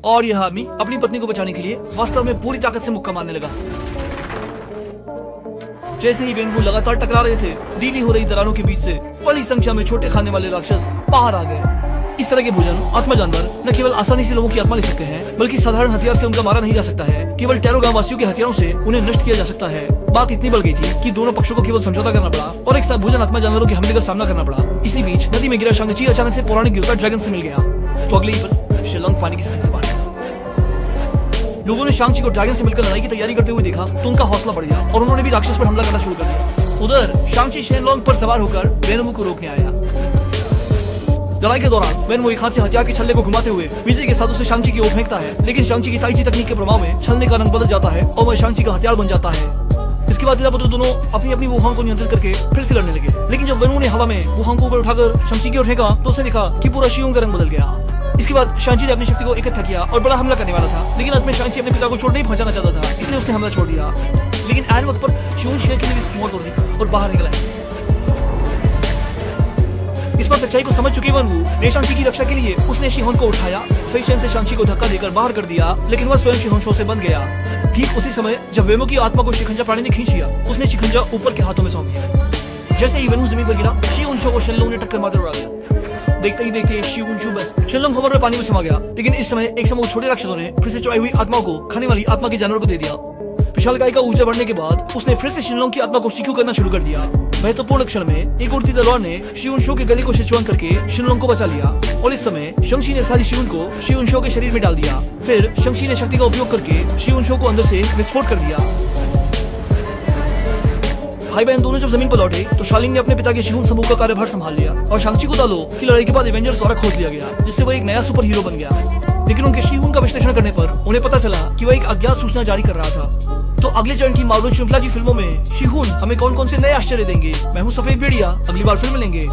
और यह आदमी अपनी पत्नी को बचाने के लिए वास्तव में पूरी ताकत से मुक्का मारने लगा। जैसे ही वेनवू लगातार टकरा रहे थे, ढीली हो रही दरारों के बीच से बड़ी संख्या में छोटे खाने वाले राक्षस बाहर आ गए। इस तरह के भोजन आत्मा जानवर न केवल आसानी से लोगों की आत्मा ले सकते हैं, बल्कि साधारण हथियार से उनका मारा नहीं जा सकता है। केवल टैरो गांव वासियों के हथियारों से उन्हें नष्ट किया जा सकता है। बात इतनी बढ़ गई थी कि दोनों पक्षों को केवल समझौता करना पड़ा और एक साथ भोजन आत्मा जानवरों के हमले का सामना करना पड़ा। इसी बीच नदी में गिरा शांग-ची अचानक से पौराणिक देवता ड्रैगन से मिल गया। तो अगले ही पल शिलोंग पानी की सतह से बाहर निकला। लोगों ने शांग-ची को ड्रैगन से मिलकर लड़ाई की तैयारी करते हुए देखा तो उनका हौसला बढ़ गया और उन्होंने भी राक्षस पर हमला करना शुरू कर दिया। उधर शांग-ची शेनलोंग पर सवार होकर वेनमू को रोकने आया। लड़ाई के दौरान वेनमू एक हाथ से हथियार के छल्ले को घुमाते हुए विजय के साथ उसे शांग-ची की ओर फेंकता है, लेकिन शांग-ची की ताइची तकनीक के प्रभाव में छलने का रंग बदल जाता है और वह शांग-ची का हथियार बन जाता है। इसके बाद पुत्र दोनों अपनी अपनी वुहांग को नियंत्रित करके फिर से लड़ने लगे, लेकिन जब वेनमू ने हवा में वुहांग को ऊपर उठाकर शांग-ची की ओर फेंका तो उसे दिखा कि पूरा शियोंग का रंग बदल गया। इसके बाद शांग-ची ने अपनी शक्ति को इकट्ठा किया और बड़ा हमला करने वाला था, लेकिन अंत में शांग-ची अपने पिता को छोड़ नहीं पहुंचाना चाहता था, इसलिए उसने हमला छोड़ दिया। लेकिन ऐन वक्त पर शियोंग शेर की भी मौत हो गई और बाहर निकला। इस पर सच्चाई को समझ चुके वेनवू ने शांग-ची की रक्षा के लिए उसने शिहोन को उठाया, फेशन से शांग-ची को धक्का देकर बाहर कर दिया, लेकिन वह स्वयं शिहोन शो से बंध गया। ठीक उसी समय जब वेनवू की आत्मा को शिखंजा प्राणी ने खींच लिया, उसने शिखंजा ऊपर के हाथों में सौंप दिया। जैसे ही वेनवू जमीन पर गिरा, शिहोन शो को शेनलोंग ने टक्कर मारकर उड़ा दिया। देखते ही देखते शिहोन शो बस शेनलोंग हवा में पानी में समा गया, लेकिन इस समय एक समूह छोटे राक्षसों ने फिर से चुराई हुई आत्माओं को खाने वाली आत्मा के जानवर को दे दिया। विशालकाय का ऊंचा बढ़ने के बाद उसने फिर से शिनलोंग की आत्मा को शिक्यू करना शुरू कर दिया। महत्वपूर्ण क्षण में एक उड़ती तलवार ने शियुन शो के गले को सिचुआन करके शिनलोंग को बचा लिया और इस समय शंग-ची ने सारी शियुन को शियुन शो के शरीर में डाल दिया। फिर शंग-ची ने शक्ति का उपयोग करके शियुन शो को अंदर से विस्फोट कर दिया। भाई बहन दोनों जब जमीन पर लौटे तो शालिंग ने अपने पिता के शियुन समूह का कार्यभार संभाल लिया और शांग-ची को दालो की लड़ाई के बाद एवेंजर्स द्वारा खोज लिया गया, जिससे वह एक नया सुपर हीरो बन गया। लेकिन उनके शियुन का विश्लेषण करने पर उन्हें पता चला कि वह एक अज्ञात सूचना जारी कर रहा था। तो अगले चरण की मार्वल श्रृंखला की फिल्मों में शिहुन हमें कौन कौन से नए आश्चर्य देंगे? मैं हूं सफेद भेड़िया, अगली बार फिर मिलेंगे।